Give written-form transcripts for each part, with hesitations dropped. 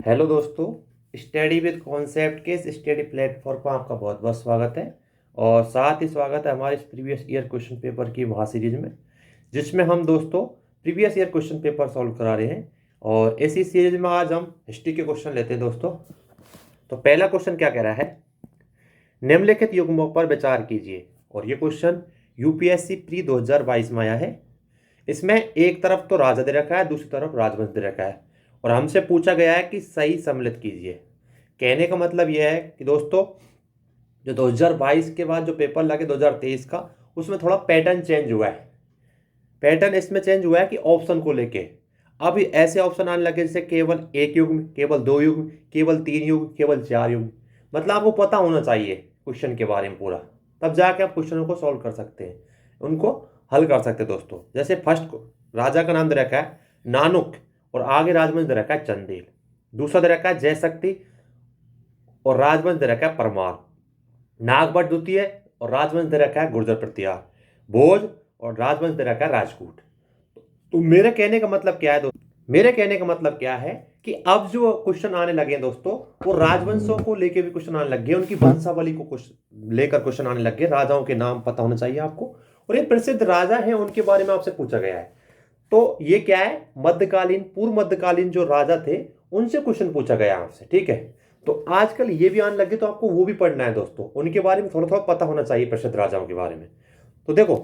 Hello दोस्तों। Study with concept के इस स्टडी प्लेटफॉर्म पर आपका बहुत बहुत स्वागत है। और साथ ही स्वागत है हमारे इस प्रीवियस ईयर क्वेश्चन पेपर की महा सीरीज में, जिसमें हम दोस्तों previous year question paper solve करा रहे हैं। और इसी सीरीज में आज हम हिस्ट्री के क्वेश्चन लेते हैं दोस्तों। तो पहला क्वेश्चन क्या कह रहा है, निम्नलिखित युग्मों पर विचार कीजिए। और ये क्वेश्चन यूपीएससी प्री 2022 में आया है। इसमें एक तरफ तो राजा दे रखा है, दूसरी तरफ राजवंश दे रखा है, और हमसे पूछा गया है कि सही सम्मिलित कीजिए। कहने का मतलब यह है कि दोस्तों, जो 2022 के बाद जो पेपर लगे 2023 का, उसमें थोड़ा पैटर्न चेंज हुआ है। पैटर्न इसमें चेंज हुआ है कि ऑप्शन को लेके अब ऐसे ऑप्शन आने लगे जैसे केवल एक युग्म, केवल दो युग्म, केवल तीन युग्म, केवल चार युग्म। मतलब आपको पता होना चाहिए क्वेश्चन के बारे में पूरा, तब जाके आप क्वेश्चनों को सॉल्व कर सकते हैं, उनको हल कर सकते हैं दोस्तों। जैसे फर्स्ट को राजा का नाम दे रखा है नानुक, और आगे राजवंश दे रखा है चंदेल। दूसरा दे रखा है जयशक्ति, और राजवंश दे रखा है परमार। नागभट्ट द्वितीय, और राजवंश दे रखा है गुर्जर प्रतिहार। भोज, और राजवंश दे रखा है राजपूत। तो मेरे कहने का मतलब क्या है दोस्तों, मेरे कहने का मतलब क्या है कि अब जो क्वेश्चन आने लगे हैं दोस्तों, वो राजवंशों को लेकर भी क्वेश्चन आने लग गए, उनकी वंशावली को लेकर क्वेश्चन आने लग गए। राजाओं के नाम पता होना चाहिए आपको, और ये प्रसिद्ध राजा हैं उनके बारे में आपसे पूछा गया है। तो ये क्या है, मध्यकालीन पूर्व मध्यकालीन जो राजा थे उनसे क्वेश्चन पूछा गया आपसे, ठीक है। तो आजकल ये भी आने लगे, तो आपको वो भी पढ़ना है दोस्तों, उनके बारे में थोड़ा थोड़ा पता होना चाहिए, प्रसिद्ध राजाओं के बारे में। तो देखो,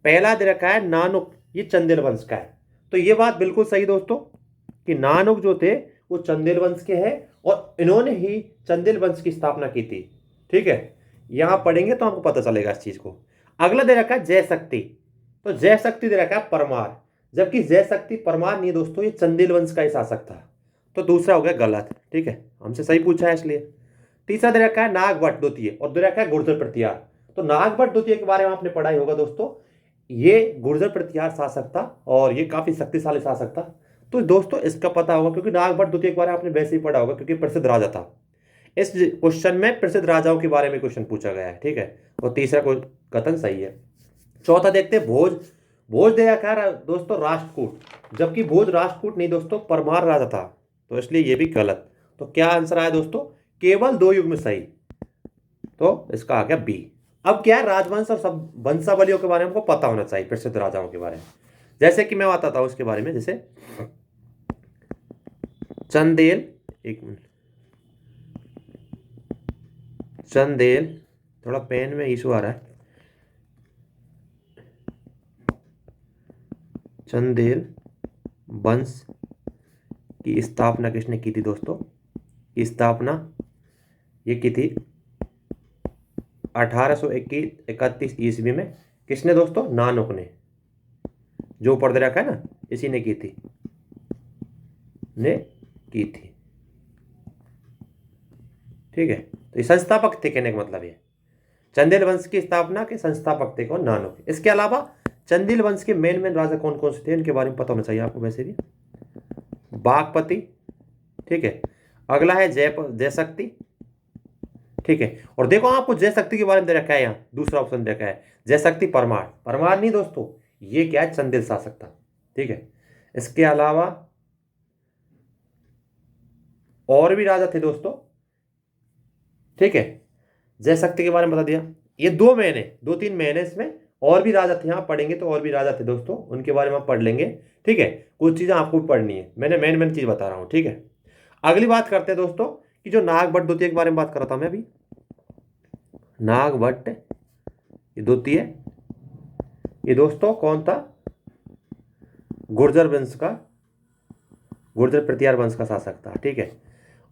पहला दे रखा है नानुक, ये चंदेल वंश का है। तो ये बात बिल्कुल सही दोस्तों कि नानुक जो थे वो चंदेल वंश के हैं, और इन्होंने ही चंदेल वंश की स्थापना की थी, ठीक है। यहां पढ़ेंगे तो आपको पता चलेगा इस चीज को। अगला दे रखा है जयशक्ति, तो जयशक्ति दे रखा है परमार, जबकि जयशक्ति परमार नहीं दोस्तों, ये चंदेल वंश का ही शासक था। तो दूसरा हो गया गलत, ठीक है, हमसे सही पूछा है इसलिए। तीसरा दे रखा है नागभट्ट द्वितीय, और दे रखा है गुर्जर प्रतिहार। तो नागभट्ट द्वितीय के बारे में आपने पढ़ा ही होगा दोस्तों, ये गुर्जर प्रतिहार शासक था, और ये काफी शक्तिशाली शासक था। तो दोस्तों इसका पता होगा, क्योंकि नागभट्ट द्वितीय के बारे में आपने वैसे ही पढ़ा होगा, क्योंकि प्रसिद्ध राजा था। इस क्वेश्चन में प्रसिद्ध राजाओं के बारे में क्वेश्चन पूछा गया है, ठीक है। और तीसरा कथन सही है। चौथा देखते हैं भोज। भोज दे रखा है दोस्तों राष्ट्रकूट, जबकि भोज राष्ट्रकूट नहीं दोस्तों, परमार राजा था, तो इसलिए ये भी गलत। तो क्या आंसर आया दोस्तों, केवल दो युग में सही, तो इसका आ गया बी। अब क्या है, राजवंश और सब वंशावलियों के बारे में हमको पता होना चाहिए, प्रसिद्ध राजाओं के बारे में। जैसे कि मैं बताता हूं उसके बारे में, जैसे चंदेल, एक मिनट, चंदेल, थोड़ा पेन में इशू आ रहा है। चंदेल वंश की स्थापना किसने की थी दोस्तों, स्थापना ये की थी 1831 ईस्वी में। किसने दोस्तों, नानक ने, जो ऊपर दे रखा है ना, इसी ने की थी, ने की थी, ठीक है। तो ये संस्थापक थे, कहने का मतलब ये चंदेल वंश की स्थापना के संस्थापक थे कौन, नानक। इसके अलावा चंदेल वंश के मेन मेन राजा कौन कौन से थे, इनके बारे में पता होना चाहिए आपको वैसे भी। बागपति, ठीक है। अगला है जयशक्ति, ठीक है। और देखो आपको जयशक्ति के बारे में दे रखा है, यहाँ दूसरा ऑप्शन दे रखा है जयशक्ति परमार। परमार नहीं दोस्तों, ये क्या है, चंदेल शासक था, ठीक है। इसके अलावा और भी राजा थे दोस्तों, ठीक है। जयशक्ति के बारे में बता दिया। ये दो महीने, दो तीन महीने, इसमें और भी राजा थे, यहाँ पढ़ेंगे तो और भी राजा थे दोस्तों, उनके बारे में आप पढ़ लेंगे, ठीक है। कुछ चीजें आपको भी पढ़नी है, मैंने मेन मेन चीज बता रहा हूँ, ठीक है। अगली बात करते हैं दोस्तों कि जो नागभट्ट द्वितीय के बारे में बात कर रहा था मैं अभी। नागभट्ट द्वितीय, ये दोस्तों कौन था, गुर्जर वंश का, गुर्जर प्रतिहार वंश का शासक था, ठीक है।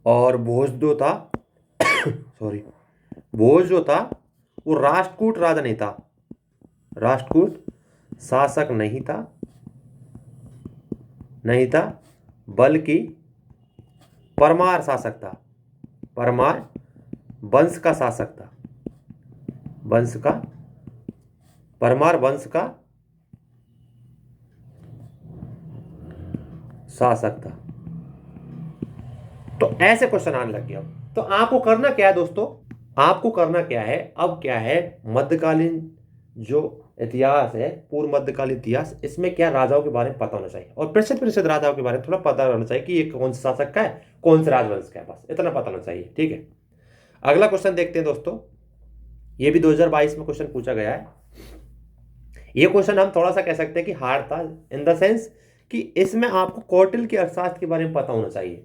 और भोज जो था सॉरी, भोज जो था वो राष्ट्रकूट राजा नहीं था, राष्ट्रकूट शासक नहीं था, नहीं था, बल्कि परमार शासक था, परमार वंश का शासक था, वंश का, परमार वंश का शासक था। तो ऐसे क्वेश्चन आने लग गया। तो आपको करना क्या है दोस्तों, आपको करना क्या है, अब क्या है, मध्यकालीन जो इतिहास है, पूर्व मध्यकालीन इतिहास, इसमें क्या राजाओं के बारे में पता होना चाहिए और प्रसिद्ध प्रसिद्ध राजाओं के बारे में थोड़ा पता होना चाहिए कि ये कौन सा शासक का है, कौन से राजवंश का है, बस इतना पता होना चाहिए। ठीक है, अगला क्वेश्चन देखते हैं दोस्तों। ये भी 2022 में क्वेश्चन पूछा गया है। ये क्वेश्चन हम थोड़ा सा कह सकते हैं कि हार्ड था, इन द सेंस कि इसमें आपको कौटिल्य के अर्थशास्त्र के बारे में पता होना चाहिए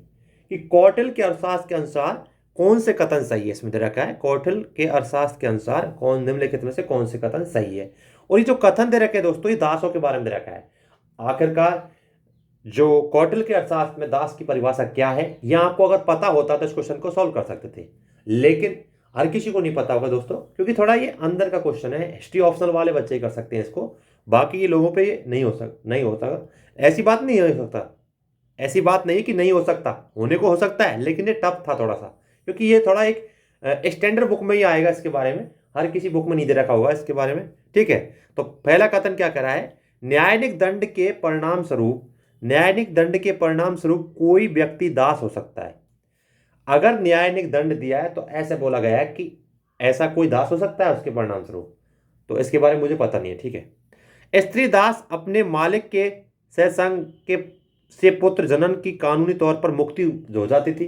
कि कौटिल्य के अर्थशास्त्र के अनुसार कौन से कथन सही है। इसमें दे रखा है कौटिल्य के अर्थशास्त्र के अनुसार कौन निम्नलिखित में से कौन से कथन सही है। और ये जो कथन दे रखे हैं दोस्तों, ये दासों के बारे में दे रखा है। आखिरकार जो कौटिल्य के अर्थशास्त्र में दास की परिभाषा क्या है, यह आपको अगर पता होता तो इस क्वेश्चन को सॉल्व कर सकते थे, लेकिन हर किसी को नहीं पता होगा दोस्तों, क्योंकि थोड़ा ये अंदर का क्वेश्चन है। हिस्ट्री ऑप्शनल वाले बच्चे ही कर सकते हैं इसको, बाकी ये लोगों पे ये नहीं होता। ऐसी बात नहीं हो सकता, ऐसी बात नहीं कि नहीं हो सकता, होने को हो सकता है, लेकिन ये टफ था थोड़ा सा, क्योंकि ये थोड़ा एक स्टैंडर्ड बुक में ही आएगा इसके बारे में, हर किसी बुक में नहीं दे रखा होगा इसके बारे में। ठीक है, तो पहला कथन क्या करा है, न्यायिक दंड के परिणाम स्वरूप कोई व्यक्ति दास हो सकता है। अगर न्यायिक दंड दिया है तो ऐसे बोला गया है कि ऐसा कोई दास हो सकता है उसके परिणाम स्वरूप, तो इसके बारे में मुझे पता नहीं है। ठीक है, स्त्री दास अपने मालिक के सहसंग के से पुत्र जनन की कानूनी तौर पर मुक्ति हो जाती थी,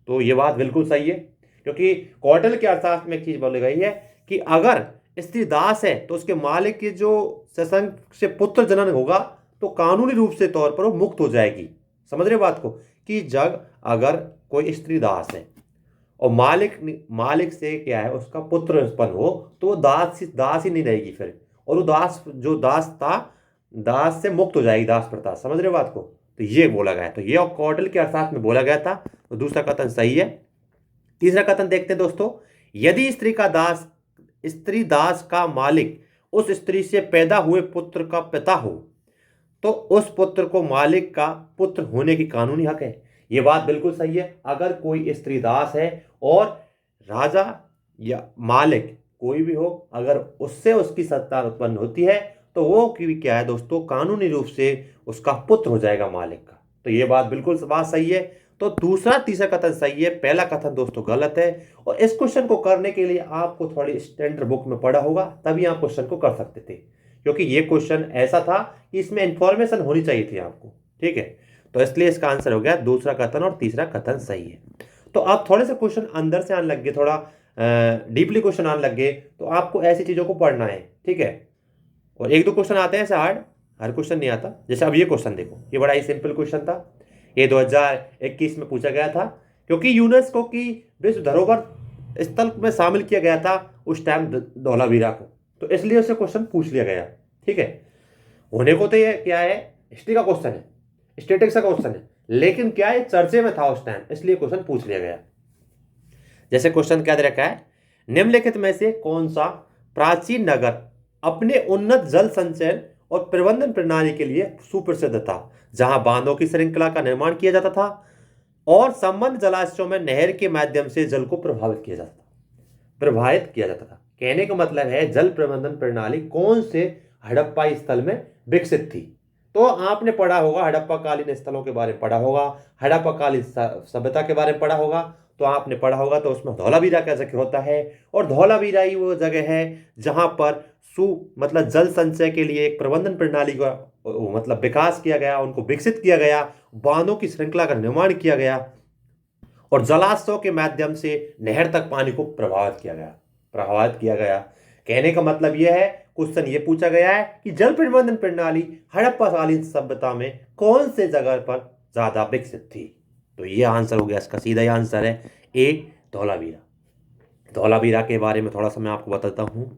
तो ये बात बिल्कुल सही है, क्योंकि कौटिल्य के अर्थशास्त्र में एक चीज बोली गई है कि अगर स्त्री दास है तो उसके मालिक के जो सहसंग से पुत्र जनन होगा तो कानूनी रूप से तौर पर वो मुक्त हो जाएगी। समझ रहे बात को, कि जब अगर कोई स्त्री दास है और मालिक से क्या है उसका पुत्र उत्पन्न हो तो वो दास ही नहीं रहेगी फिर, और वो दास था दास से मुक्त हो जाएगी, दास प्रथा। समझ रहे बात को, तो ये बोला गया, तो ये कौटिल्य के अर्थशास्त्र में बोला गया था, तो दूसरा कथन सही है। तीसरा कथन देखते हैं दोस्तों, यदि स्त्री दास का मालिक उस स्त्री से पैदा हुए पुत्र का पिता हो तो उस पुत्र को मालिक का पुत्र होने की कानूनी हक है। यह बात बिल्कुल सही है। अगर कोई स्त्री दास है और राजा या मालिक कोई भी हो, अगर उससे उसकी संतान उत्पन्न होती है तो वो की क्या है दोस्तों, कानूनी रूप से उसका पुत्र हो जाएगा मालिक का। तो ये बात बिल्कुल बात सही है। तो दूसरा तीसरा कथन सही है, पहला कथन दोस्तों गलत है। और इस क्वेश्चन को करने के लिए आपको थोड़ी स्टैंडर्ड बुक में पढ़ा होगा, तभी आप क्वेश्चन को कर सकते थे, क्योंकि ये क्वेश्चन ऐसा था कि इसमें इंफॉर्मेशन होनी चाहिए थी आपको। ठीक है, तो इसलिए इसका आंसर हो गया दूसरा कथन और तीसरा कथन सही है। तो आप थोड़े से क्वेश्चन अंदर से आने लग गए, थोड़ा डीपली क्वेश्चन आने लग गए, तो आपको ऐसी चीजों को पढ़ना है। ठीक है, और एक दो क्वेश्चन आते हैं ऐसे हार्ड, हर क्वेश्चन नहीं आता। जैसे अब ये क्वेश्चन देखो, ये बड़ा ही सिंपल क्वेश्चन था, ये 2021 में पूछा गया था, क्योंकि यूनेस्को की विश्व धरोहर स्थल में शामिल किया गया था उस टाइम धौलावीरा को, तो इसलिए उससे क्वेश्चन पूछ लिया गया। ठीक है, होने को तो ये क्या है, हिस्ट्री का क्वेश्चन है, स्टैटिस्टिक्स का क्वेश्चन है, लेकिन क्या है चर्चे में था उस टाइम, इसलिए क्वेश्चन पूछ लिया गया। जैसे क्वेश्चन क्या दे रखा है, निम्नलिखित में से कौन सा प्राचीन नगर अपने उन्नत जल संचयन और प्रबंधन प्रणाली के लिए सुप्रसिद्ध था, जहां बांधों की श्रृंखला का निर्माण किया जाता था और संबंध जलाशयों में नहर के माध्यम से जल को प्रभावित किया जाता था। कहने का मतलब है जल प्रबंधन प्रणाली कौन से हड़प्पा स्थल में विकसित थी। तो आपने पढ़ा होगा, हड़प्पा कालीन स्थलों के बारे में पढ़ा होगा, हड़प्पा कालीन सभ्यता के बारे में पढ़ा होगा, तो आपने पढ़ा होगा, तो उसमें धौलावीरा का जिक्र होता है। और धौलावीरा ही वो जगह है जहां पर मतलब जल संचय के लिए एक प्रबंधन प्रणाली का मतलब विकास किया गया, उनको विकसित किया गया, बांधों की श्रृंखला का निर्माण किया गया और जलाशयों के माध्यम से नहर तक पानी को प्रभावित किया गया। कहने का मतलब यह है, क्वेश्चन ये पूछा गया है कि जल प्रबंधन प्रणाली हड़प्पा कालीन सभ्यता में कौन से जगह पर ज्यादा विकसित थी। तो ये आंसर हो गया, इसका सीधा ही आंसर है ए, धौलावीरा। धौलावीरा के बारे में थोड़ा सा मैं आपको बताता हूँ।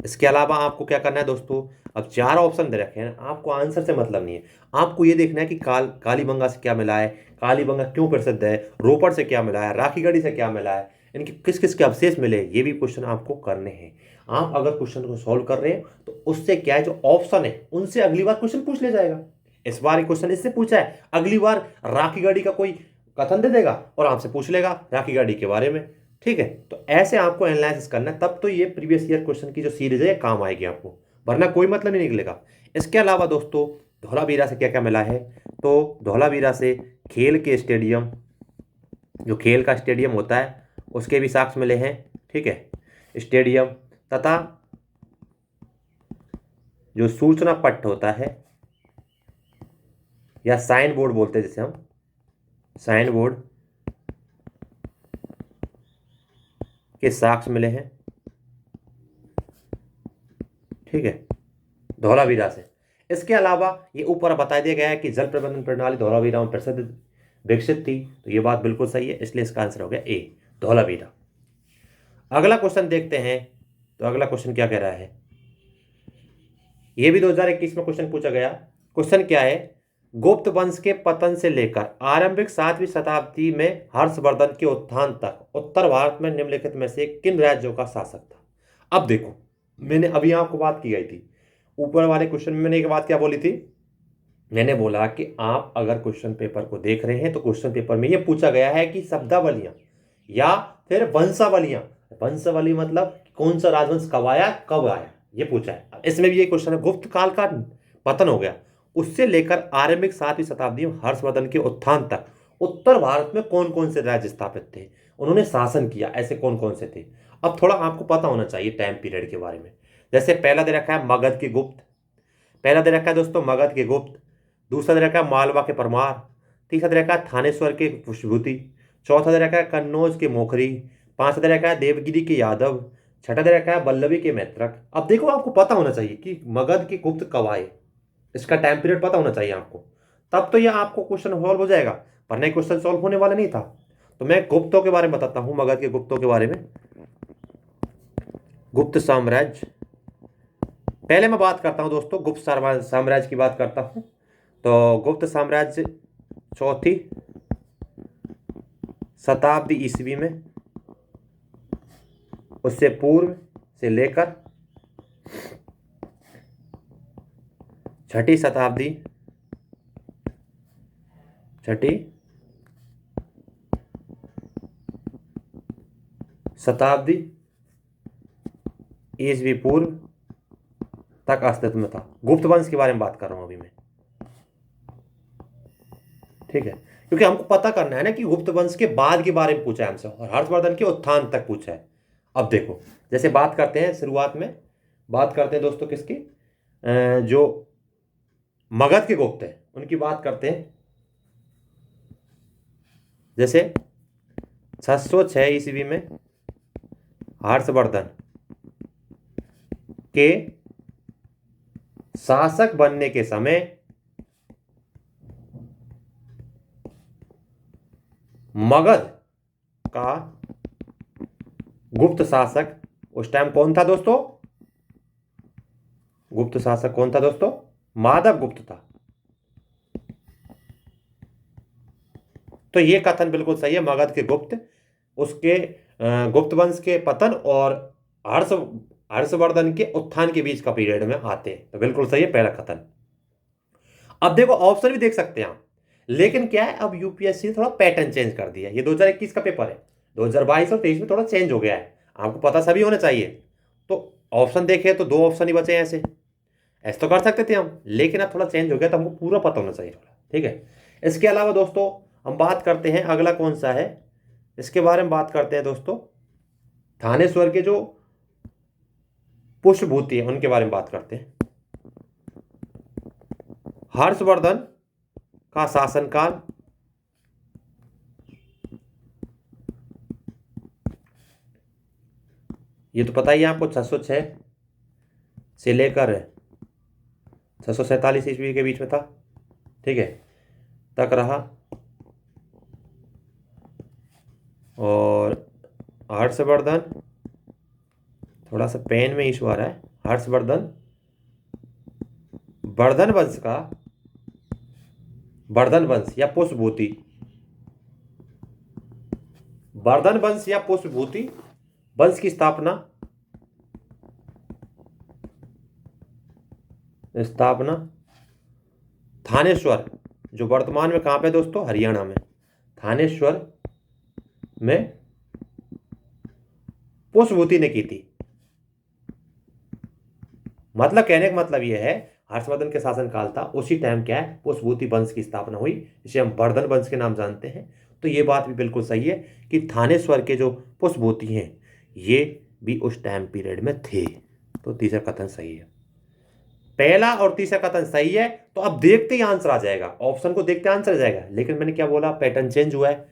इसके अलावा आपको क्या करना है दोस्तों, अब 4 ऑप्शन दे रखे हैं, आपको आंसर से मतलब नहीं है, आपको ये देखना है कि कालीबंगा से क्या मिला है, कालीबंगा क्यों प्रसिद्ध है, रोपड़ से क्या मिला है, राखीगढ़ी से क्या मिला है, इनके किस किस के अवशेष मिले, ये भी क्वेश्चन आपको करने हैं। आप अगर क्वेश्चन को सॉल्व कर रहे हैं तो उससे क्या है, जो ऑप्शन है उनसे अगली बार क्वेश्चन पूछ लिया जाएगा। इस बार क्वेश्चन इससे पूछा है, अगली बार राखीगढ़ी का कोई कथन दे देगा और आपसे पूछ लेगा राखीगढ़ी के बारे में। ठीक है, तो ऐसे आपको एनालिसिस करना है, तब तो ये प्रीवियस ईयर क्वेश्चन की जो सीरीज है काम आएगी आपको, वरना कोई मतलब नहीं निकलेगा। इसके अलावा दोस्तों धौलावीरा से क्या क्या मिला है, तो धौलावीरा से खेल के स्टेडियम, जो खेल का स्टेडियम होता है उसके भी साक्ष्य मिले हैं। ठीक है, स्टेडियम तथा जो सूचना पट्ट होता है या साइन बोर्ड बोलते हैं जिसे हम, साइन बोर्ड के साक्ष्य मिले हैं, ठीक है, धौलावीरा से। इसके अलावा ये ऊपर बता दिया गया है कि जल प्रबंधन प्रणाली धौलावीरा में प्रसिद्ध विकसित थी, तो ये बात बिल्कुल सही है, इसलिए इसका आंसर हो गया ए, धौलावीरा। अगला क्वेश्चन देखते हैं, तो अगला क्वेश्चन क्या कह रहा है, ये भी 2021 में क्वेश्चन पूछा गया। क्वेश्चन क्या है, गुप्त वंश के पतन से लेकर आरंभिक 7वीं शताब्दी में हर्षवर्धन के उत्थान तक उत्तर भारत में निम्नलिखित में से किन राज्यों का शासक था। अब देखो, मैंने अभी आपको बात की गई थी, ऊपर वाले क्वेश्चन में मैंने एक बात क्या बोली थी, मैंने बोला कि आप अगर क्वेश्चन पेपर को देख रहे हैं तो क्वेश्चन पेपर में ये पूछा गया है कि शब्दावलियां या फिर वंशावलियां, वंशावली मतलब कौन सा राजवंश कब आया कब आया, ये पूछा है। इसमें भी ये क्वेश्चन है, गुप्त काल का पतन हो गया, उससे लेकर आरंभिक 7वीं शताब्दी में हर्षवर्धन के उत्थान तक उत्तर भारत में कौन कौन से राज्य स्थापित थे, उन्होंने शासन किया, ऐसे कौन कौन से थे। अब थोड़ा आपको पता होना चाहिए टाइम पीरियड के बारे में। जैसे पहला दे रखा है मगध के गुप्त, पहला दे रखा है दोस्तों मगध के गुप्त, दूसरा दे रखा है मालवा के परमार, तीसरा दे रखा है थानेश्वर के पुष्पभूति, चौथा दे रखा है कन्नौज के मोखरी, पांचवा दे रखा है देवगिरी के यादव, छठा दे रखा है वल्लभी के मैत्रक। अब देखो, आपको पता होना चाहिए कि मगध के गुप्त कब आए, इसका टाइम पीरियड पता होना चाहिए आपको, तब तो यह आपको क्वेश्चन सॉल्व हो जाएगा, वरना क्वेश्चन सॉल्व होने वाला नहीं था। तो मैं गुप्तों के बारे में बताता हूं, मगध के गुप्तों के बारे में। गुप्त साम्राज्य, पहले मैं बात करता हूं दोस्तों, गुप्त साम्राज्य की बात करता हूं। तो गुप्त साम्राज्य 4वीं शताब्दी ईस्वी में, उससे पूर्व से लेकर 6वीं शताब्दी, 6वीं शताब्दी ईस्वी पूर्व तक अस्तित्व में था। गुप्त वंश के बारे में बात कर रहा हूं अभी मैं, ठीक है, क्योंकि हमको पता करना है ना कि गुप्त वंश के बाद के बारे में पूछा है हमसे और हर्षवर्धन के उत्थान तक पूछा है। अब देखो, जैसे बात करते हैं, शुरुआत में बात करते हैं दोस्तों किसकी, जो मगध के गुप्त हैं उनकी बात करते हैं। जैसे 606 ईस्वी में हर्षवर्धन के शासक बनने के समय मगध का गुप्त शासक उस टाइम कौन था दोस्तों, गुप्त शासक कौन था दोस्तों, माधव गुप्त था। तो यह कथन बिल्कुल सही है, मगध के गुप्त, उसके गुप्त वंश के पतन और हर्षवर्धन के उत्थान के बीच का पीरियड में आते हैं, तो बिल्कुल सही है पहला कथन। अब देखो, ऑप्शन भी देख सकते हैं आप, लेकिन क्या है, अब यूपीएससी ने थोड़ा पैटर्न चेंज कर दिया है। ये 2021 का पेपर है, 2022 और 23 में थोड़ा चेंज हो गया है, आपको पता सभी होना चाहिए। तो ऑप्शन देखे तो 2 ऑप्शन ही बचे हैं, ऐसे तो कर सकते थे हम, लेकिन अब थोड़ा चेंज हो गया तो हमको पूरा पता होना चाहिए थोड़ा, ठीक है। इसके अलावा दोस्तों हम बात करते हैं, अगला कौन सा है, इसके बारे में बात करते हैं दोस्तों, थानेश्वर के जो पुष्पभूति है उनके बारे में बात करते हैं। हर्षवर्धन का शासनकाल ये तो पता ही है आपको, 606 से लेकर 647 ईस्वी के बीच में था, ठीक है, तक रहा। और हर्षवर्धन, थोड़ा सा पेन में इशू आ रहा है, हर्षवर्धन वर्धन वंश का, वर्धन वंश या पुष्पभूति, वर्धन वंश या पुष्पभूति वंश की स्थापना थानेश्वर, जो वर्तमान में कहां पे दोस्तों, हरियाणा में, थानेश्वर में पुष्पभूति ने की थी। मतलब कहने का मतलब यह है, हर्षवर्धन के शासनकाल था, उसी टाइम क्या है, पुष्पभूति वंश की स्थापना हुई, इसे हम वर्धन वंश के नाम जानते हैं। तो ये बात भी बिल्कुल सही है कि थानेश्वर के जो पुष्पभूति हैं ये भी उस टाइम पीरियड में थे, तो तीसरा कथन सही है। पहला और तीसरा कथन सही है, तो अब देखते ही आंसर आ जाएगा, ऑप्शन को देखते आंसर आ जाएगा। लेकिन मैंने क्या बोला, पैटर्न चेंज हुआ है,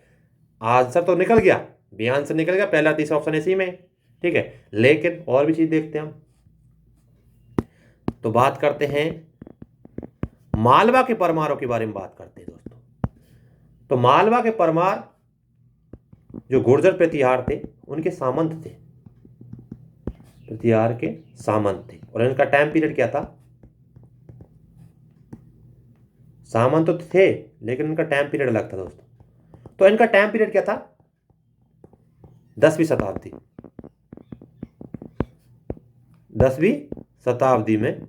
आंसर तो निकल गया, बी आंसर निकल गया, पहला तीसरा ऑप्शन इसी में, ठीक है। लेकिन और भी चीज देखते हैं हम। तो बात करते हैं मालवा के परमारों के बारे में बात करते हैं दोस्तों। तो मालवा के परमार जो गुर्जर प्रतिहार थे उनके सामंत थे, प्रतिहार के सामंत थे। और इनका टाइम पीरियड क्या था, सामंत तो थे लेकिन इनका टाइम पीरियड अलग था दोस्तों। तो इनका टाइम पीरियड क्या था, 10वीं शताब्दी। 10वीं शताब्दी में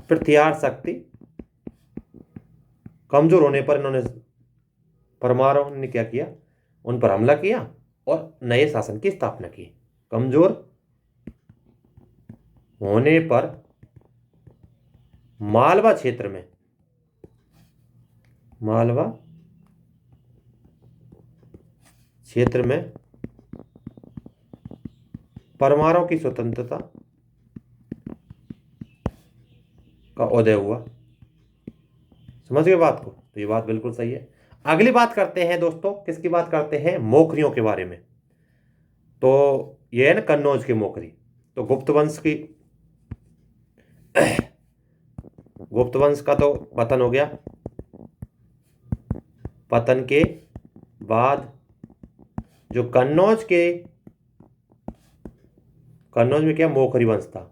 प्रतिहार शक्ति कमजोर होने पर इन्होंने, परमारों ने क्या किया, उन पर हमला किया और नए शासन की स्थापना की। कमजोर होने पर मालवा क्षेत्र में, मालवा क्षेत्र में परमारों की स्वतंत्रता का उदय हुआ। समझ गए बात को, तो ये बात बिल्कुल सही है। अगली बात करते हैं दोस्तों, किसकी बात करते हैं, मोखरियों के बारे में। तो ये है ना कन्नौज की मोखरी। तो गुप्त वंश की, गुप्त वंश का तो पतन हो गया, पतन के बाद जो कन्नौज में क्या मोखरी वंश था,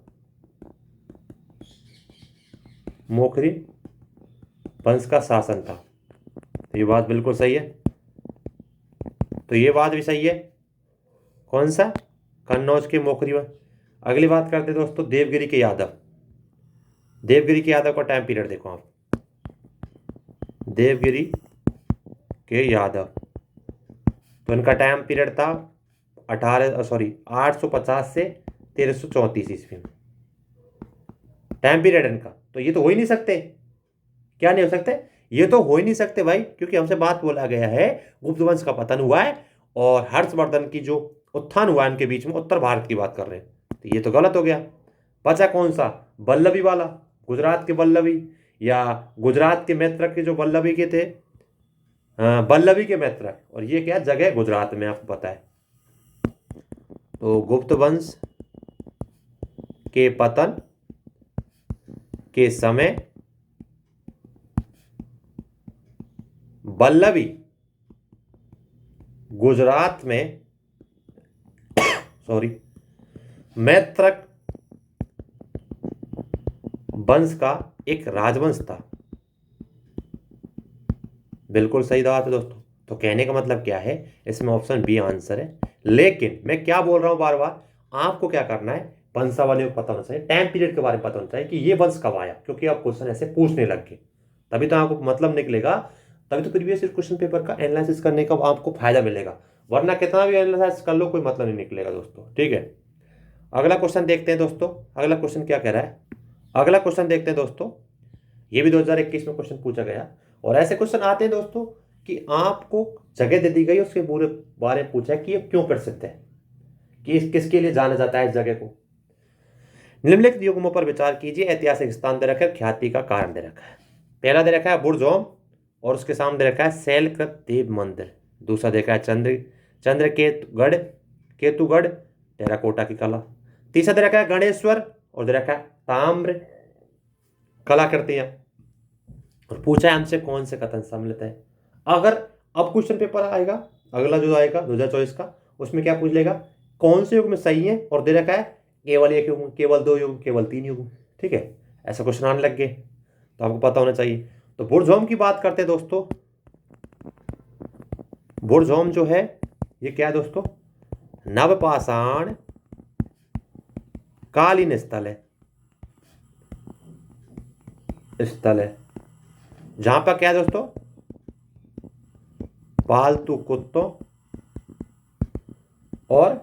मोखरी वंश का शासन था। तो ये बात बिल्कुल सही है, तो ये बात भी सही है। कौन सा, कन्नौज के मोखरी वंश। अगली बात करते हैं दोस्तों देवगिरी के यादव। देवगिरी के यादव का टाइम पीरियड देखो आप, देवगिरी के यादव, तो इनका टाइम पीरियड था 850 से 1334 ईस्वी में टाइम पीरियड इनका। तो ये तो हो ही नहीं सकते, क्या नहीं हो सकते, ये तो हो ही नहीं सकते भाई, क्योंकि हमसे बात बोला गया है गुप्त वंश का पतन हुआ है और हर्षवर्धन की जो उत्थान हुआ इनके बीच में, उत्तर भारत की बात कर रहे हैं, तो ये तो गलत हो गया। बचा कौन सा, वल्लभी वाला, गुजरात के वल्लभी, या गुजरात के मैत्रक के जो वल्लभी के थे, वल्लभी के मैत्रक, और ये क्या जगह गुजरात में आपको पता है। तो गुप्त वंश के पतन के समय वल्लभी गुजरात में मैत्रक वंश का एक राजवंश था। बिल्कुल सही बात है दोस्तों। तो कहने का मतलब क्या है, इसमें ऑप्शन बी आंसर है। लेकिन मैं क्या बोल रहा हूं बार बार, आपको क्या करना है, वंशावलियों को पता होना चाहिए, टाइम पीरियड के बारे में पता होना चाहिए कि ये वंश कब आया, क्योंकि आप क्वेश्चन ऐसे पूछने लग गए, तभी तो आपको मतलब निकलेगा, तभी तो प्रीवियस क्वेश्चन पेपर का एनालिसिस करने का आपको फायदा मिलेगा। वरना कितना भी एनालिसिस कर लो कोई मतलब नहीं निकलेगा दोस्तों, ठीक है। अगला क्वेश्चन देखते हैं दोस्तों, अगला क्वेश्चन क्या कह रहा है। अगला क्वेश्चन देखते हैं दोस्तों, ये भी 2021 में क्वेश्चन पूछा गया, और ऐसे क्वेश्चन आते हैं दोस्तों कि आपको जगह दे दी गई, उसके पूरे बारे में पूछा है कि ये क्यों प्रसिद्ध है, कि किसके लिए जाना जाता है इस जगह को। निम्नलिखित युग्मों पर विचार कीजिए, ऐतिहासिक स्थान दे रखा है, ख्याति का कारण दे रखा है। पहला दे रखा है बुर्जोम, और उसके सामने दे रखा है शैलकृत देव मंदिर। दूसरा देखा है केतुगढ़ टेराकोटा की कला। तीसरा दे रखा है गणेश्वर, और दे रखा है ताम्र कलाकृतियां। और पूछा है हमसे कौन से कथन सम्मिलित है। अगर अब क्वेश्चन पेपर आएगा, अगला जो आएगा 2024 का, उसमें क्या पूछ लेगा, कौन से युग में सही है, और दे रखा है केवल एक युग, केवल दो युग, केवल तीन युग, ठीक है। ऐसा क्वेश्चन आने लग गए, तो आपको पता होना चाहिए। तो बुर्जोम की बात करते हैं दोस्तों। बुर्जोम जो है ये क्या है दोस्तों, नवपाषाण कालीन स्थल है, जहां पर क्या है दोस्तों, पालतू कुत्तों और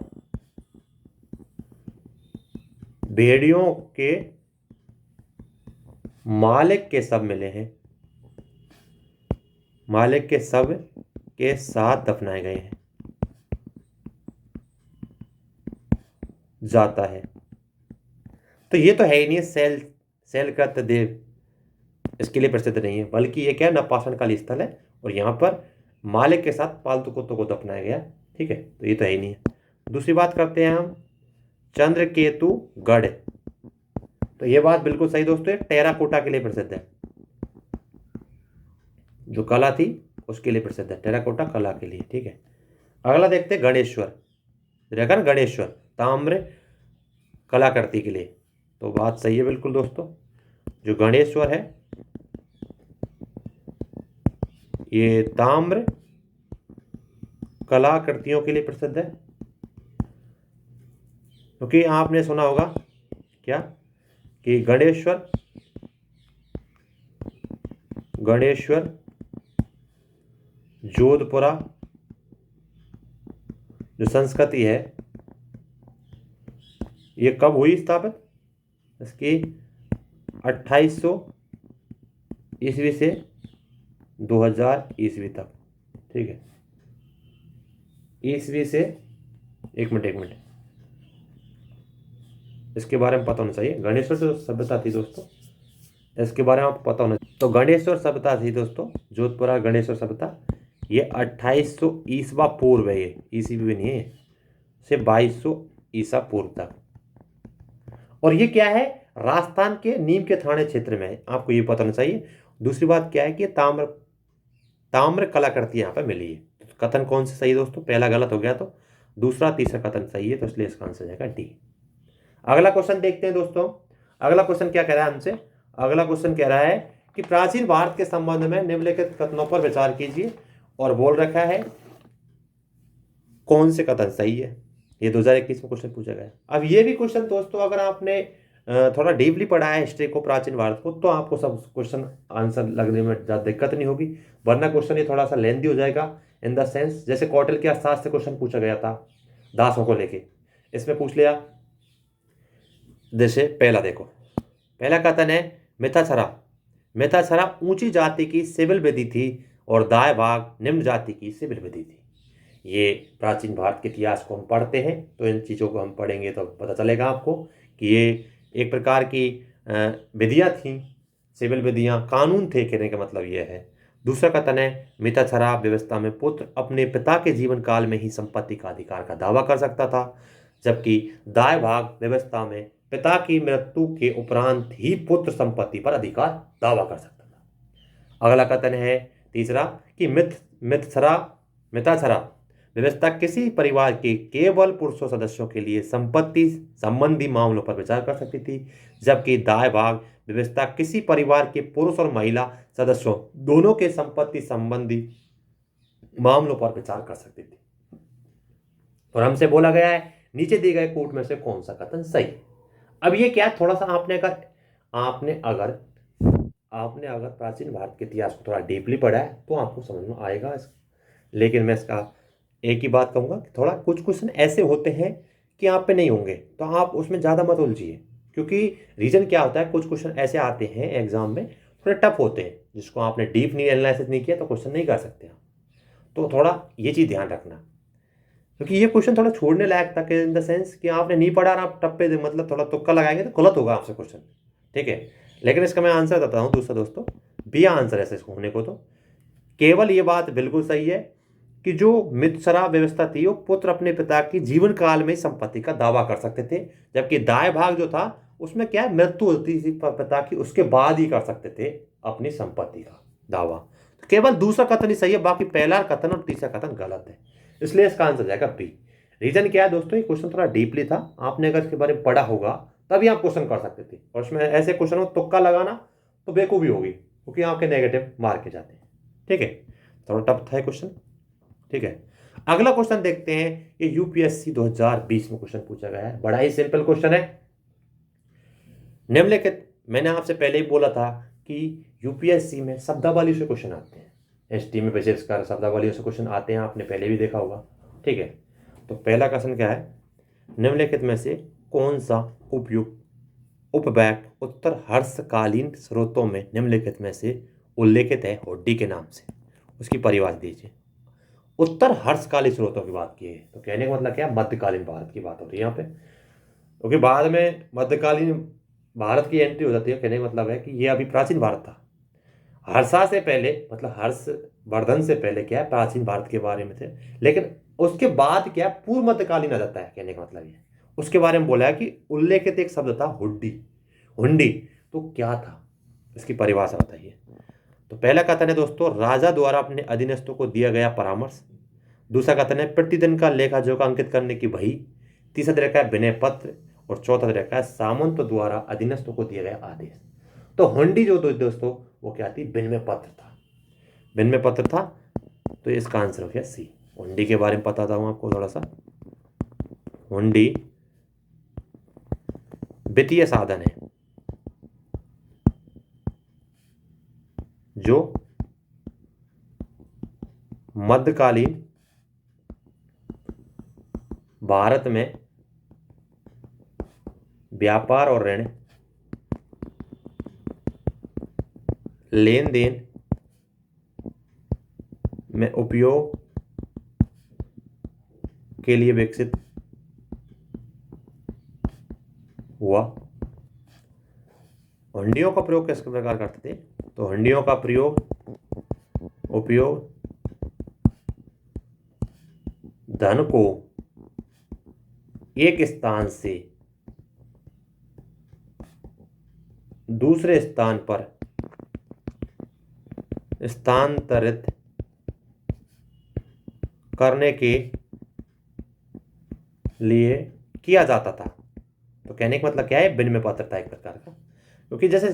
भेड़ियों के मालिक के सब मिले हैं, मालिक के सब के साथ दफनाए गए हैं जाता है। तो ये तो है ही नहीं, शैलकृत देव इसके लिए प्रसिद्ध नहीं है, बल्कि ये क्या है, नपाषण काली स्थल है और यहाँ पर मालिक के साथ पालतू कुत्तों को दफनाया गया। ठीक है, तो ये तो है ही नहीं है। दूसरी बात करते हैं हम चंद्रकेतुगढ़। तो ये बात बिल्कुल सही दोस्तों, टेराकोटा के लिए प्रसिद्ध है, जो कला थी उसके लिए प्रसिद्ध है, टेराकोटा कला के लिए। ठीक है, अगला देखते हैं गणेश्वर। देखा ना, गणेश्वर ताम्र कलाकृति के लिए। तो बात सही है बिल्कुल दोस्तों, जो गणेश्वर है ये ताम्र कलाकृतियों के लिए प्रसिद्ध है। क्योंकि आपने सुना होगा क्या कि गणेश्वर जोधपुरा जो संस्कृति है ये कब हुई स्थापित? इसकी 2800 ईस्वी से 2000 ईस्वी तक। ठीक है, ईस्वी से एक मिनट इसके बारे में पता होना चाहिए। गणेश्वर जो सभ्यता थी दोस्तों, इसके बारे में आपको पता होना चाहिए। तो गणेश्वर सभ्यता थी दोस्तों, जोधपुरा गणेश्वर सभ्यता, ये 2800 ईस्वा पूर्व है, ये ईस्वी भी नहीं है, से 2200 ईसा पूर्व तक। और ये क्या है, राजस्थान के नीम के थाने क्षेत्र में है, आपको ये पता होना चाहिए। दूसरी बात क्या है कि ताम्र कलाकृति यहाँ पर मिली है। तो कथन कौन सा सही है दोस्तों? पहला गलत हो गया, तो दूसरा तीसरा कथन सही है, तो इसलिए इसका आंसर जाएगा डी। अगला क्वेश्चन देखते हैं दोस्तों। अगला क्वेश्चन क्या कह रहा है हमसे? अगला क्वेश्चन कह रहा है कि प्राचीन भारत के संबंध में निम्नलिखित कथनों पर विचार कीजिए, और बोल रखा है कौन से कथन सही है। ये 2021 में क्वेश्चन पूछा गया। अब ये भी क्वेश्चन दोस्तों, अगर आपने थोड़ा डीपली पढ़ा है हिस्ट्री को, प्राचीन भारत को, तो आपको सब क्वेश्चन आंसर लगने में ज़्यादा दिक्कत नहीं होगी। वरना क्वेश्चन ये थोड़ा सा लेंदी हो जाएगा, इन द सेंस जैसे कौटिल्य के अर्थशास्त्र से क्वेश्चन पूछा गया था दासों को लेके, इसमें पूछ लिया। जैसे पहला देखो, पहला कथन है मिथाक्षरा ऊंची जाति की सिविल विधि थी और दाय भाग निम्न जाति की सिविल विधि थी। ये प्राचीन भारत के इतिहास को हम पढ़ते हैं तो इन चीज़ों को हम पढ़ेंगे तो पता चलेगा आपको कि ये एक प्रकार की विधियाँ थीं, सिविल विधियाँ, कानून थे, कहने का मतलब ये है। दूसरा कथन है मिथाक्षरा व्यवस्था में पुत्र अपने पिता के जीवन काल में ही संपत्ति का अधिकार का दावा कर सकता था, जबकि दाय भाग व्यवस्था में पिता की मृत्यु के उपरांत ही पुत्र संपत्ति पर अधिकार दावा कर सकता था। अगला कथन है तीसरा कि मिथाक्षरा व्यवस्था किसी परिवार के केवल पुरुषों सदस्यों के लिए संपत्ति संबंधी मामलों पर विचार कर सकती थी, जबकि दाय भाग व्यवस्था किसी परिवार के पुरुष और महिला सदस्यों दोनों के संपत्ति संबंधी मामलों पर विचार कर सकती थी। और हमसे बोला गया है नीचे दिए गए कोट में से कौन सा कथन सही। अब ये क्या, थोड़ा सा आपने अगर प्राचीन भारत के इतिहास को थोड़ा डीपली पढ़ा है तो आपको समझ में आएगा। लेकिन मैं इसका एक ही बात कहूँगा कि थोड़ा कुछ क्वेश्चन ऐसे होते हैं कि आप पे नहीं होंगे, तो आप उसमें ज़्यादा मत उलझिए, क्योंकि रीज़न क्या होता है, कुछ क्वेश्चन ऐसे आते हैं एग्जाम में थोड़े टफ होते हैं, जिसको आपने डीप नहीं एनालिसिस नहीं किया तो क्वेश्चन नहीं कर सकते आप। तो थोड़ा ये चीज़ ध्यान रखना, क्योंकि ये क्वेश्चन थोड़ा छोड़ने लायक था, इन द सेंस कि आपने नहीं पढ़ा और आप टप्पे मतलब थोड़ा तुक्का लगाएंगे तो गलत होगा आपसे क्वेश्चन। ठीक है, लेकिन इसका मैं आंसर बताता हूँ दूसरा दोस्तों, बी आंसर है इसको होने को। तो केवल ये बात बिल्कुल सही है कि जो मिथाक्षरा व्यवस्था थी वो पुत्र अपने पिता की जीवन काल में संपत्ति का दावा कर सकते थे, जबकि दाय भाग जो था उसमें क्या मृत्यु होती थी पिता की, उसके बाद ही कर सकते थे अपनी संपत्ति का दावा। तो केवल दूसरा कथन ही सही है, बाकी पहला कथन और तीसरा कथन गलत है, इसलिए इसका आंसर जाएगा बी। रीजन क्या है दोस्तों, ये क्वेश्चन थोड़ा डीपली था, आपने अगर इसके बारे में पढ़ा होगा तभी आप क्वेश्चन कर सकते थे, और इसमें ऐसे क्वेश्चन में तुक्का लगाना तो बेवकूफ़ी होगी, क्योंकि आपके नेगेटिव मार्क के जाते हैं। ठीक है, थोड़ा टफ था क्वेश्चन। ठीक है, अगला क्वेश्चन देखते हैं। ये यूपीएससी 2020 में क्वेश्चन पूछा गया है, बड़ा ही सिंपल क्वेश्चन है। निम्नलिखित, मैंने आपसे पहले ही बोला था कि यूपीएससी में शब्दावली से क्वेश्चन आते हैं, एसटी में विशेष कर शब्दावलियों से क्वेश्चन आते हैं, आपने पहले भी देखा होगा। ठीक है, तो पहला क्वेश्चन क्या है, निम्नलिखित में से कौन सा उपयुक्त उपवाक्य उत्तर हर्षकालीन स्रोतों में निम्नलिखित में से उल्लेखित है होड्डी के नाम से, उसकी परिभाषा दीजिए। उत्तर हर्षकालीन स्रोतों की बात की है, तो कहने का मतलब क्या, मध्यकालीन भारत की बात हो रही है यहाँ पे, क्योंकि बाद में मध्यकालीन भारत की एंट्री हो जाती है, कहने का मतलब है कि ये अभी प्राचीन भारत था। हर्षा से पहले मतलब हर्षवर्धन से पहले क्या है, प्राचीन भारत के बारे में थे। लेकिन उसके बाद क्या है, पूर्व मध्यकालीन आ जाता है, कहने का मतलब ये उसके बारे में बोला है कि उल्लेखित एक शब्द था हुड्डी। हुंडी तो क्या था, इसकी परिभाषा बताइए। तो पहला कथन है दोस्तों, राजा द्वारा अपने अधीनस्थों को दिया गया परामर्श। दूसरा कथन है प्रतिदिन का लेखा जोखा अंकित करने की बही। तीसरा तरीका है विनय पत्र। और चौथा तरीका है सामंत द्वारा अधीनस्थों को दिया गया आदेश। तो हुंडी जो दोस्तों वो क्या थी, विनिमय पत्र था। विनिमय पत्र था, तो इसका आंसर हो गया सी। हुंडी के बारे में बताता हूं आपको थोड़ा सा। हुंडी वित्तीय साधन है जो मध्यकालीन भारत में व्यापार और ऋण लेन देन में उपयोग के लिए विकसित हुआ। हुंडियों का प्रयोग किस प्रकार करते थे, तो हुंडियों का उपयोग धन को एक स्थान से दूसरे स्थान पर स्थानांतरित करने के लिए किया जाता था। तो कहने का मतलब क्या है, विनिमय पत्र था एक प्रकार का। क्योंकि जैसे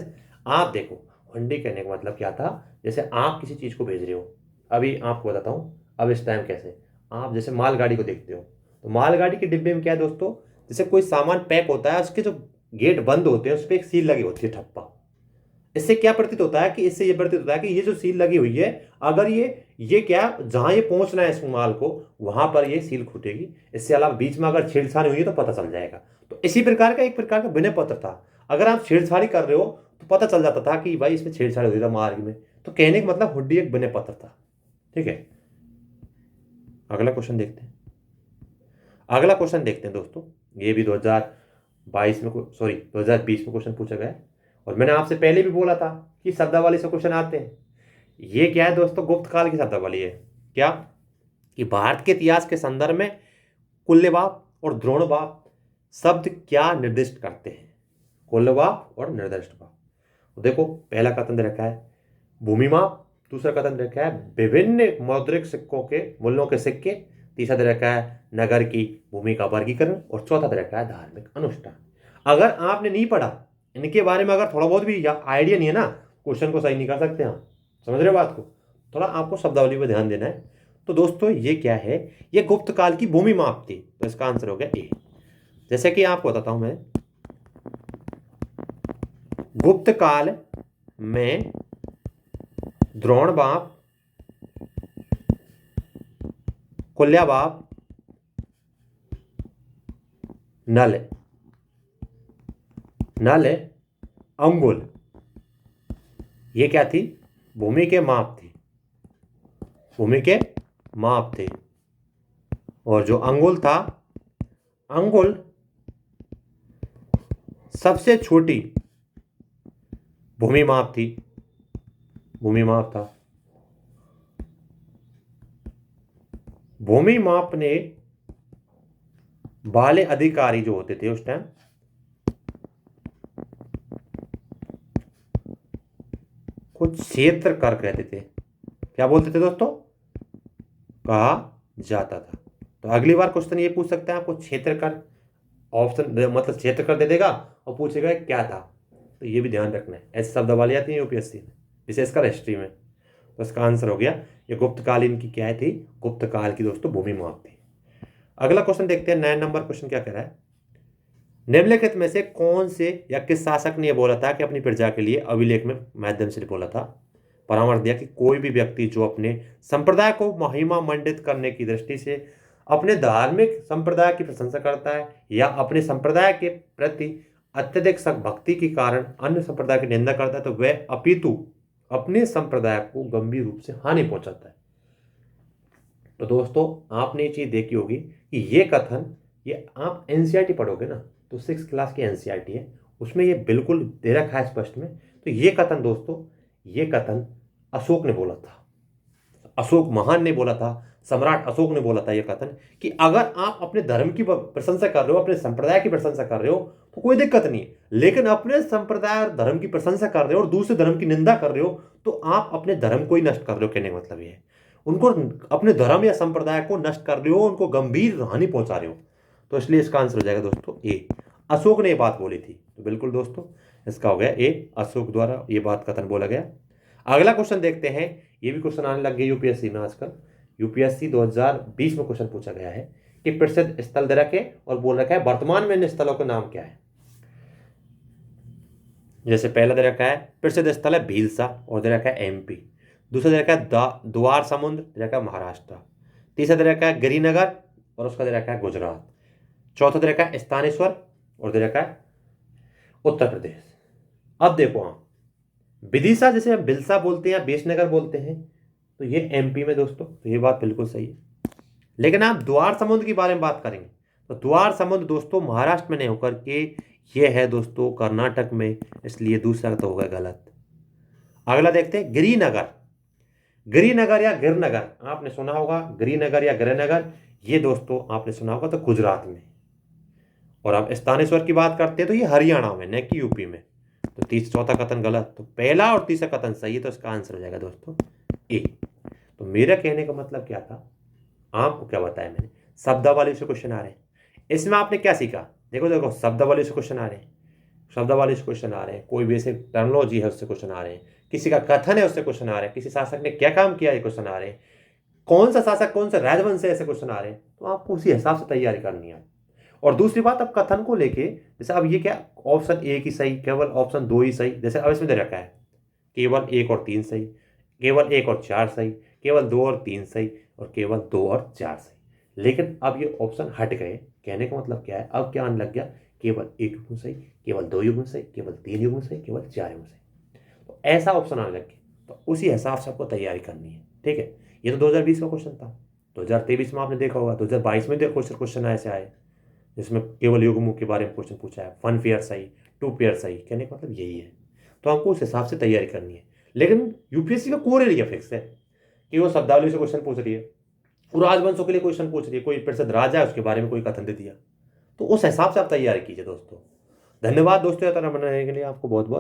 आप देखो, हुंडी कहने का मतलब क्या था, जैसे आप किसी चीज को भेज रहे हो। अभी आपको बताता हूं, अब इस टाइम कैसे आप जैसे मालगाड़ी को देखते हो, तो मालगाड़ी के डिब्बे में क्या है दोस्तों, जैसे कोई सामान पैक होता है, उसके जो गेट बंद होते हैं उस पर एक सील लगी होती है, ठप्पा। इससे क्या प्रतीत होता है कि इससे ये प्रतीत होता है कि ये जो सील लगी हुई है, अगर ये क्या जहां ये पहुंचना है इस माल को, वहां पर ये सील फूटेगी। इससे अलावा बीच में अगर छेड़छाड़ हुई है तो पता चल जाएगा। तो इसी प्रकार का एक प्रकार का विनय पत्र था। अगर आप छेड़छाड़ी कर रहे हो तो पता चल जाता था कि भाई इसमें छेड़छाड़ हुई था मार्ग में। तो कहने का मतलब हुड्डी एक विनय पत्र था। ठीक है, अगला क्वेश्चन देखते हैं। अगला क्वेश्चन देखते हैं दोस्तों, ये भी 2022 में, सॉरी 2020 में क्वेश्चन पूछा गया है। और मैंने आपसे पहले भी बोला था कि शब्दावली से क्वेश्चन आते हैं। ये क्या है दोस्तों, गुप्त काल की शब्दावली है। क्या कि भारत के इतिहास के संदर्भ में कुल्यवाप और द्रोणवाप शब्द क्या निर्दिष्ट करते हैं। कुल्यवाप और निर्दिष्ट वाप, तो देखो पहला कथन दे रखा है भूमि माप। दूसरा कथन दे रखा है विभिन्न मौद्रिक सिक्कों के मूल्यों के सिक्के। तीसरा दे रखा है नगर की भूमि का वर्गीकरण। और चौथा दे रखा है धार्मिक अनुष्ठान। अगर आपने नहीं पढ़ा इनके बारे में, अगर थोड़ा बहुत भी आइडिया नहीं है ना, क्वेश्चन को सही नहीं कर सकते हम। समझ रहे हो बात को, थोड़ा आपको शब्दावली पर ध्यान देना है। तो दोस्तों ये क्या है, ये गुप्त काल की भूमि माप थी। तो इसका आंसर हो गया ए। जैसे कि आपको बताता हूं मैं, गुप्त काल में द्रोणवाप, कुल्यवाप, नल अंगुल, ये क्या थी, भूमि के माप थी। भूमि के माप थे। और जो अंगुल था, अंगुल सबसे छोटी भूमि माप थी। भूमि माप था। भूमि मापने वाले अधिकारी जो होते थे उस टाइम, कुछ क्षेत्र कर कहते थे। क्या बोलते थे दोस्तों, कहा जाता था। तो अगली बार क्वेश्चन ये पूछ सकते हैं आपको, क्षेत्र कर ऑप्शन मतलब क्षेत्र कर दे देगा और पूछेगा क्या था। तो ये भी ध्यान रखना है, ऐसे शब्दावली आती है यूपीएससी में, विशेषकर हिस्ट्री में। तो इसका आंसर हो गया, ये गुप्तकालीन की क्या है थी, गुप्त काल की दोस्तों भूमि माप थी। अगला क्वेश्चन देखते हैं, 9 नंबर क्वेश्चन क्या कह रहा है। निम्नलिखित में से कौन से या किस शासक ने यह बोला था कि अपनी प्रजा के लिए, अभिलेख में माध्यम से बोला था, परामर्श दिया कि कोई भी व्यक्ति जो अपने संप्रदाय को महिमा मंडित करने की दृष्टि से अपने धार्मिक संप्रदाय की प्रशंसा करता है या अपने संप्रदाय के प्रति अत्यधिक भक्ति के कारण अन्य संप्रदाय की निंदा करता है, तो वह अपितु अपने संप्रदाय को गंभीर रूप से हानि पहुंचाता है। तो दोस्तों आपने ये चीज देखी होगी कि ये कथन, ये आप एनसीईआरटी पढ़ोगे ना, तो 6th क्लास की एनसीईआरटी है, उसमें ये बिल्कुल दे रखा है स्पष्ट में। तो ये कथन दोस्तों, ये कथन अशोक ने बोला था, अशोक महान ने बोला था, सम्राट अशोक ने बोला था ये कथन कि अगर आप अपने धर्म की प्रशंसा कर रहे हो, अपने संप्रदाय की प्रशंसा कर रहे हो तो कोई दिक्कत नहीं है, लेकिन अपने संप्रदाय और धर्म की प्रशंसा कर रहे हो और दूसरे धर्म की निंदा कर रहे हो तो आप अपने धर्म को ही नष्ट कर रहे हो। कहने का मतलब ये है, उनको अपने धर्म या संप्रदाय को नष्ट कर रहे हो, उनको गंभीर हानि पहुंचा रहे हो। तो इसलिए इसका आंसर हो जाएगा दोस्तों ए, अशोक ने ये बात बोली थी। तो बिल्कुल दोस्तों इसका हो गया ए, अशोक द्वारा ये बात कथन बोला गया। अगला क्वेश्चन देखते हैं, ये भी क्वेश्चन आने लग गए यूपीएससी में आजकल। यूपीएससी 2020 में क्वेश्चन पूछा गया है कि प्रसिद्ध स्थल दे रखे और बोल रखा है वर्तमान में इन स्थलों का नाम क्या है। जैसे पहला दे रखा है प्रसिद्ध स्थल है भीलसा और दे रखा है एमपी, दूसरा दे रखा है द्वार समुद्र, दे रखा है महाराष्ट्र, तीसरा दे रखा है गिरिनगर और उसका दे रखा है गुजरात, चौथा दे रखा है स्थानेश्वर और दे रखा है उत्तर प्रदेश। अब देखो आप विदिशा जैसे हम बिलसा बोलते हैं, बेसनगर बोलते हैं, तो ये एमपी में दोस्तों, तो ये बात बिल्कुल सही है। लेकिन आप द्वार समुद्र के बारे में बात करेंगे तो द्वार समुद्र दोस्तों महाराष्ट्र में नहीं होकर के ये है दोस्तों कर्नाटक में, इसलिए दूसरा तो होगा गलत। अगला देखते हैं गिरिनगर, गिरिनगर या गिरनगर आपने सुना होगा, गिरिनगर या गिरनगर ये दोस्तों आपने सुना होगा तो गुजरात में। और अब स्थानेश्वर की बात करते हैं तो ये हरियाणा में, न कि यूपी में। तो चौथा कथन गलत, तो पहला और तीसरा कथन सही है, तो इसका आंसर हो जाएगा दोस्तों ए। तो मेरा कहने का मतलब क्या था, आपको क्या बताया मैंने, शब्दावली से क्वेश्चन आ रहे हैं। इसमें आपने क्या सीखा, देखो देखो शब्दावली से क्वेश्चन आ रहे हैं, शब्दावली से क्वेश्चन आ रहे हैं, कोई बेसिक टर्मिनोलॉजी है उससे क्वेश्चन आ रहे हैं, किसी का कथन है उससे क्वेश्चन आ रहे हैं, किसी शासक ने क्या काम किया है क्वेश्चन आ रहे हैं, कौन सा शासक कौन सा राजवंश है ऐसे क्वेश्चन आ रहे हैं। तो आपको उसी हिसाब से तैयारी करनी है। और दूसरी बात, अब कथन को लेके जैसे अब ये क्या ऑप्शन एक ही सही, केवल ऑप्शन दो ही सही, जैसे अब इसमें दे रखा है केवल 1 और 3 सही, केवल 1 और 4 सही, केवल 2 और 3 सही और केवल 2 और 4 सही। लेकिन अब ये ऑप्शन हट गए, कहने का मतलब क्या है, अब क्या आने लग गया, केवल 1 युग्म सही, केवल 2 युग्म सही, केवल 3 युग्म सही, केवल 4 युग्म सही। तो ऐसा ऑप्शन आने लग गया, तो उसी हिसाब से आपको तैयारी करनी है। ठीक है, ये तो 2020 का क्वेश्चन था। 2023 में आपने देखा होगा, 2022 में क्वेश्चन ऐसे आए जिसमें केवल युग्मों के बारे में क्वेश्चन पूछा है, 1 पेयर सही, 2 पेयर सही। कहने का मतलब यही है, तो आपको उस हिसाब से तैयारी करनी है। लेकिन यूपीएससी का कोर एरिया फिक्स है कि वो शब्दावली से क्वेश्चन पूछ रही है, वो राजवंशों के लिए क्वेश्चन पूछ रही है, कोई प्रसिद्ध राजा है उसके बारे में कोई कथन दे दिया, तो उस हिसाब से आप तैयारी कीजिए दोस्तों। धन्यवाद दोस्तों, बनाने के लिए आपको बहुत बहुत